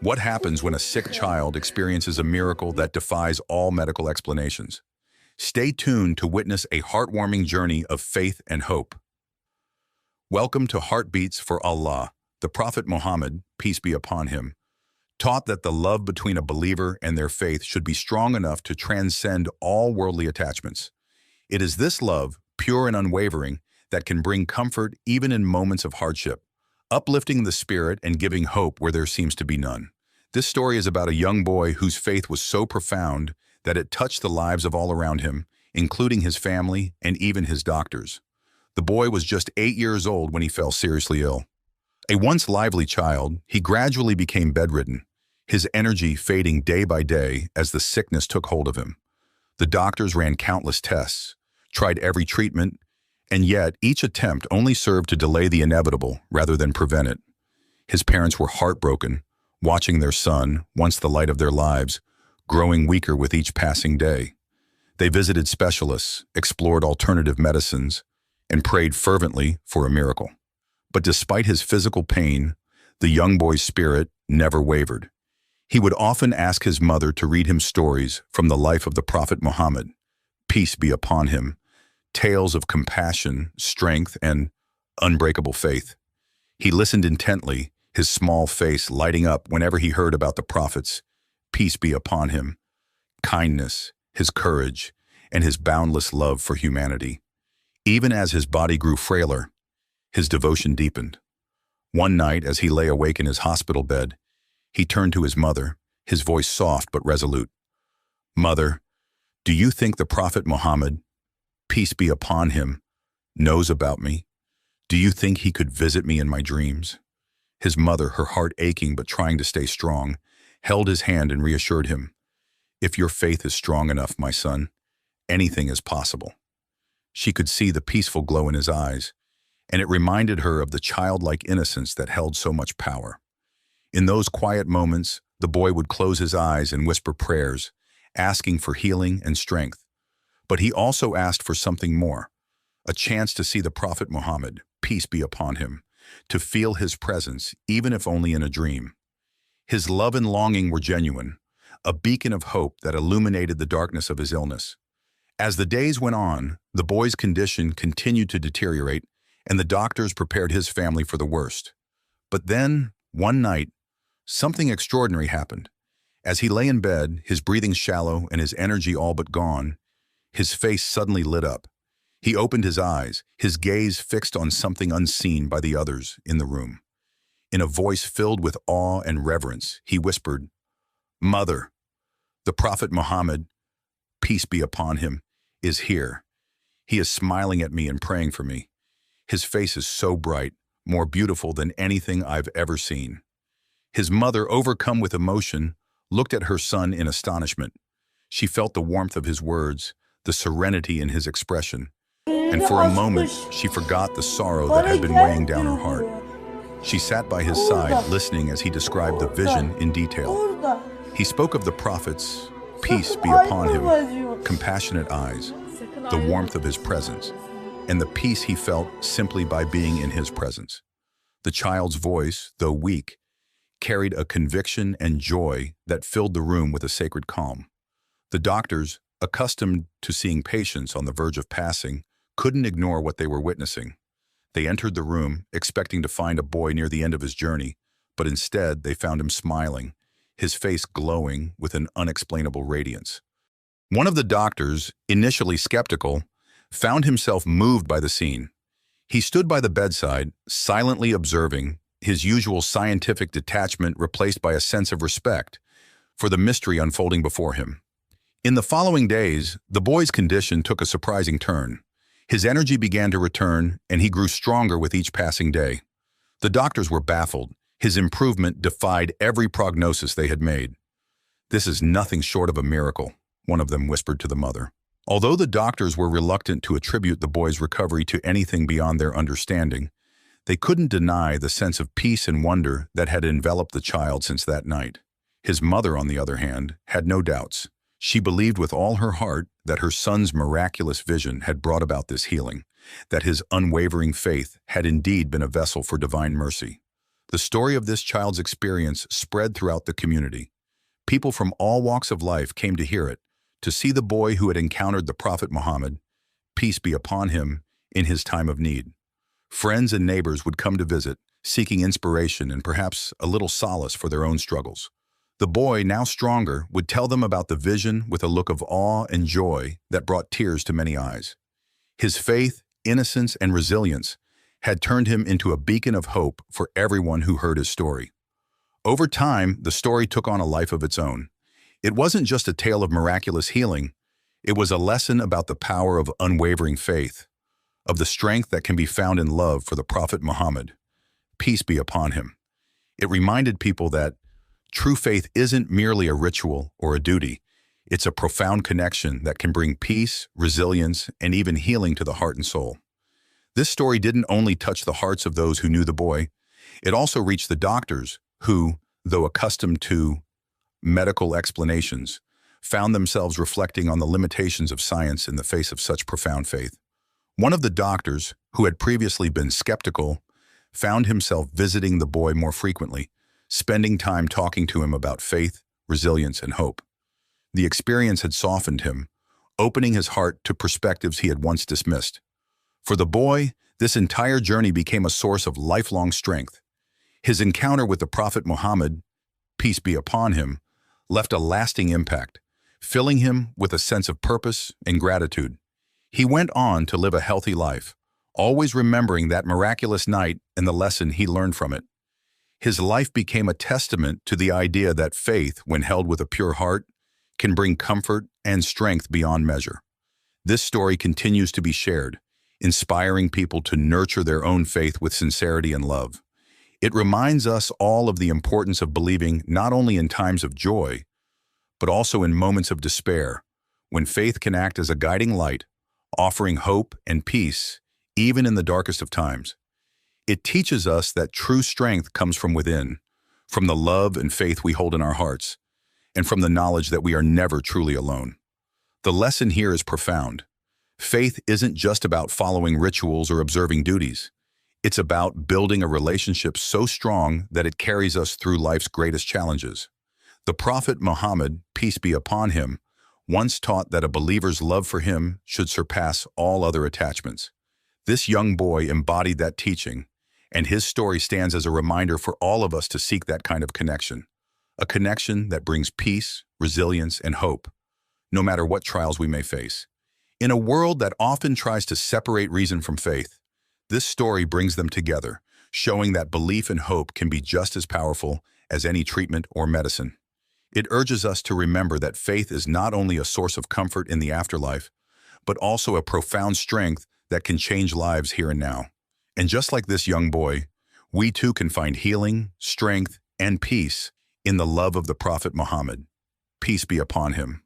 What happens when a sick child experiences a miracle that defies all medical explanations? Stay tuned to witness a heartwarming journey of faith and hope. Welcome to Heartbeats for Allah. The Prophet Muhammad, peace be upon him, taught that the love between a believer and their faith should be strong enough to transcend all worldly attachments. It is this love, pure and unwavering, that can bring comfort even in moments of hardship, uplifting the spirit and giving hope where there seems to be none. This story is about a young boy whose faith was so profound that it touched the lives of all around him, including his family and even his doctors. The boy was just 8 years old when he fell seriously ill. A once lively child, he gradually became bedridden, his energy fading day by day as the sickness took hold of him. The doctors ran countless tests, tried every treatment, and yet each attempt only served to delay the inevitable rather than prevent it. His parents were heartbroken, watching their son, once the light of their lives, growing weaker with each passing day. They visited specialists, explored alternative medicines, and prayed fervently for a miracle. But despite his physical pain, the young boy's spirit never wavered. He would often ask his mother to read him stories from the life of the Prophet Muhammad, peace be upon him, tales of compassion, strength, and unbreakable faith. He listened intently, his small face lighting up whenever he heard about the Prophet's, peace be upon him, kindness, his courage, and his boundless love for humanity. Even as his body grew frailer, his devotion deepened. One night, as he lay awake in his hospital bed, he turned to his mother, his voice soft but resolute. "Mother, do you think the Prophet Muhammad, peace be upon him, knows about me? Do you think he could visit me in my dreams?" His mother, her heart aching but trying to stay strong, held his hand and reassured him, "If your faith is strong enough, my son, anything is possible." She could see the peaceful glow in his eyes, and it reminded her of the childlike innocence that held so much power. In those quiet moments, the boy would close his eyes and whisper prayers, asking for healing and strength. But he also asked for something more, a chance to see the Prophet Muhammad, peace be upon him, to feel his presence, even if only in a dream. His love and longing were genuine, a beacon of hope that illuminated the darkness of his illness. As the days went on, the boy's condition continued to deteriorate, and the doctors prepared his family for the worst. But then, one night, something extraordinary happened. As he lay in bed, his breathing shallow and his energy all but gone, his face suddenly lit up. He opened his eyes, his gaze fixed on something unseen by the others in the room. In a voice filled with awe and reverence, he whispered, "Mother, the Prophet Muhammad, peace be upon him, is here. He is smiling at me and praying for me. His face is so bright, more beautiful than anything I've ever seen." His mother, overcome with emotion, looked at her son in astonishment. She felt the warmth of his words, the serenity in his expression, and for a moment she forgot the sorrow that had been weighing down her heart. She sat by his side, listening as he described the vision in detail. He spoke of the Prophet's, peace be upon him, compassionate eyes, the warmth of his presence, and the peace he felt simply by being in his presence. The child's voice, though weak, carried a conviction and joy that filled the room with a sacred calm. The doctors, accustomed to seeing patients on the verge of passing, couldn't ignore what they were witnessing. They entered the room, expecting to find a boy near the end of his journey, but instead they found him smiling, his face glowing with an unexplainable radiance. One of the doctors, initially skeptical, found himself moved by the scene. He stood by the bedside, silently observing, his usual scientific detachment replaced by a sense of respect for the mystery unfolding before him. In the following days, the boy's condition took a surprising turn. His energy began to return, and he grew stronger with each passing day. The doctors were baffled. His improvement defied every prognosis they had made. "This is nothing short of a miracle," one of them whispered to the mother. Although the doctors were reluctant to attribute the boy's recovery to anything beyond their understanding, they couldn't deny the sense of peace and wonder that had enveloped the child since that night. His mother, on the other hand, had no doubts. She believed with all her heart that her son's miraculous vision had brought about this healing, that his unwavering faith had indeed been a vessel for divine mercy. The story of this child's experience spread throughout the community. People from all walks of life came to hear it, to see the boy who had encountered the Prophet Muhammad, peace be upon him, in his time of need. Friends and neighbors would come to visit, seeking inspiration and perhaps a little solace for their own struggles. The boy, now stronger, would tell them about the vision with a look of awe and joy that brought tears to many eyes. His faith, innocence, and resilience had turned him into a beacon of hope for everyone who heard his story. Over time, the story took on a life of its own. It wasn't just a tale of miraculous healing. It was a lesson about the power of unwavering faith, of the strength that can be found in love for the Prophet Muhammad, peace be upon him. It reminded people that true faith isn't merely a ritual or a duty. It's a profound connection that can bring peace, resilience, and even healing to the heart and soul. This story didn't only touch the hearts of those who knew the boy, it also reached the doctors who, though accustomed to medical explanations, found themselves reflecting on the limitations of science in the face of such profound faith. One of the doctors, who had previously been skeptical, found himself visiting the boy more frequently, spending time talking to him about faith, resilience, and hope. The experience had softened him, opening his heart to perspectives he had once dismissed. For the boy, this entire journey became a source of lifelong strength. His encounter with the Prophet Muhammad, peace be upon him, left a lasting impact, filling him with a sense of purpose and gratitude. He went on to live a healthy life, always remembering that miraculous night and the lesson he learned from it. His life became a testament to the idea that faith, when held with a pure heart, can bring comfort and strength beyond measure. This story continues to be shared, inspiring people to nurture their own faith with sincerity and love. It reminds us all of the importance of believing not only in times of joy, but also in moments of despair, when faith can act as a guiding light, offering hope and peace, even in the darkest of times. It teaches us that true strength comes from within, from the love and faith we hold in our hearts, and from the knowledge that we are never truly alone. The lesson here is profound. Faith isn't just about following rituals or observing duties. It's about building a relationship so strong that it carries us through life's greatest challenges. The Prophet Muhammad, peace be upon him, once taught that a believer's love for him should surpass all other attachments. This young boy embodied that teaching, and his story stands as a reminder for all of us to seek that kind of connection, a connection that brings peace, resilience, and hope, no matter what trials we may face. In a world that often tries to separate reason from faith, this story brings them together, showing that belief and hope can be just as powerful as any treatment or medicine. It urges us to remember that faith is not only a source of comfort in the afterlife, but also a profound strength that can change lives here and now. And just like this young boy, we too can find healing, strength, and peace in the love of the Prophet Muhammad. Peace be upon him.